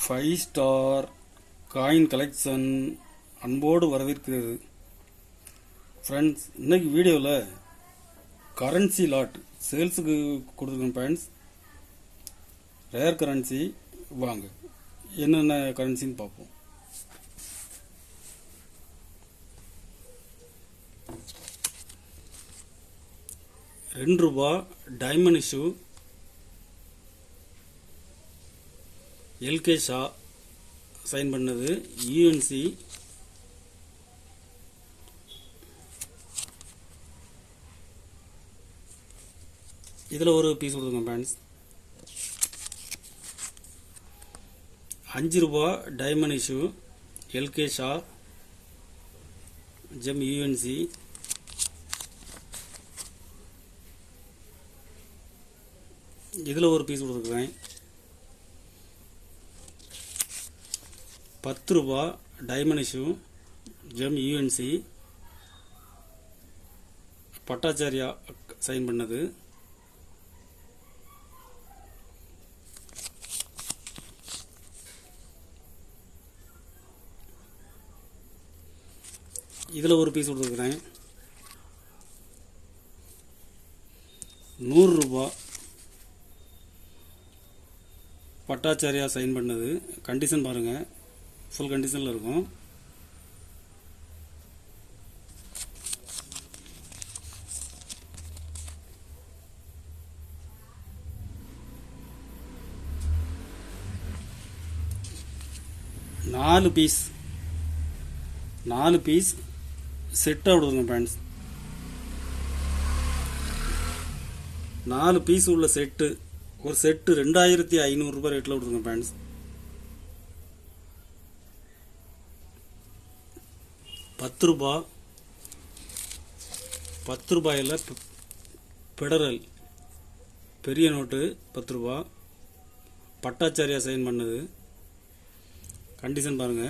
5 star coin collection அன்போடு வரவேற்கிறது. Friends, இன்னைக்கு வீடியோவில் கரன்சி லாட் சேல்ஸுக்கு கொடுத்துருக்கோம். ஃப்ரெண்ட்ஸ், ரேர் கரன்சி வாங்க என்னென்ன கரன்சின்னு பார்ப்போம். ₹2 diamond issue LK Jha sign பண்ணது, யூஎன்சி இதில் ஒரு பீஸ் கொடுத்துருங்க friends. ₹5 diamond issue LK Jha gem UNC இதில் ஒரு பீஸ் கொடுத்துருக்குறேன். ₹10 diamond issue gem UNC Bhattacharya sign பண்ணது. இதில் ஒரு பீஸ் கொடுத்துருக்குறேன். ₹100 பட்டாச்சாரியா சைன் பண்ணது. கண்டிஷன் பாருங்கள், ஃபுல் கண்டிஷனில் இருக்கும். நாலு பீஸ் செட்டாக கொடுங்க ஃப்ரெண்ட்ஸ். 4 பீஸ் உள்ள செட்டு, ஒரு செட்டு ₹2500 ரேட்டில் கொடுங்க ஃப்ரெண்ட்ஸ். ₹10 பெடரல் பெரிய நோட்டு ₹10 பட்டாச்சாரியா சைன் பண்ணது. கண்டிஷன் பாருங்க.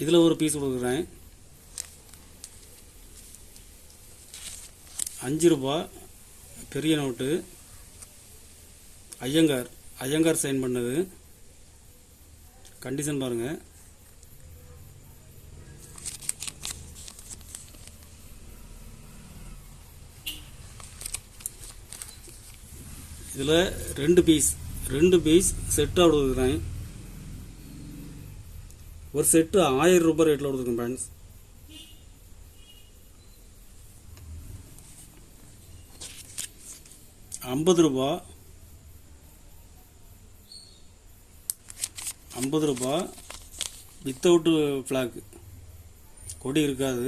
இதில் ஒரு பீஸ் கொடுக்குறேன். ₹5 பெரிய நோட்டு ஐயங்கார் சைன் பண்ணது. கண்டிஷன் பாருங்க. இதில் ரெண்டு பீஸ் செட்டாக கொடுக்குறேன். ஒரு செட்டு ₹1000 ரேட்டில் கொடுத்துருக்கேன் ஃப்ரெண்ட்ஸ். ₹50 வித்தவுட் ஃப்ளாக், கொடி இருக்காது,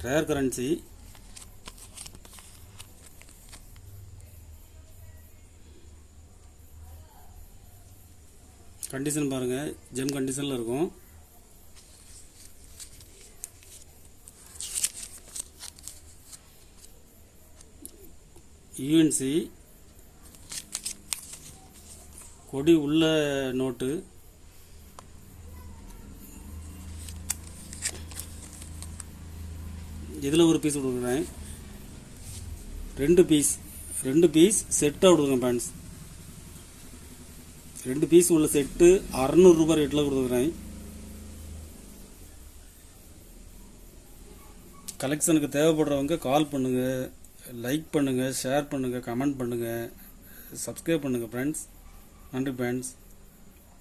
ரேர் கரன்சி. கண்டிஷன் பாருங்கள், ஜெம் கண்டிஷனில் இருக்கும். யூஎன்சி கொடி உள்ள நோட்டு. இதில் ஒரு பீஸ் கொடுக்குறேன். ரெண்டு பீஸ் செட்டாக கொடுக்குறேன் ஃப்ரெண்ட்ஸ். 2 பீஸ் உள்ள செட்டு ₹600 ரேட்டில் கொடுக்குறேன். கலெக்ஷனுக்கு தேவைப்படுறவங்க கால் பண்ணுங்கள், லைக் பண்ணுங்கள், ஷேர் பண்ணுங்கள், கமெண்ட் பண்ணுங்கள், சப்ஸ்கிரைப் பண்ணுங்கள் ஃப்ரெண்ட்ஸ். நன்றி ஃப்ரெண்ட்ஸ்.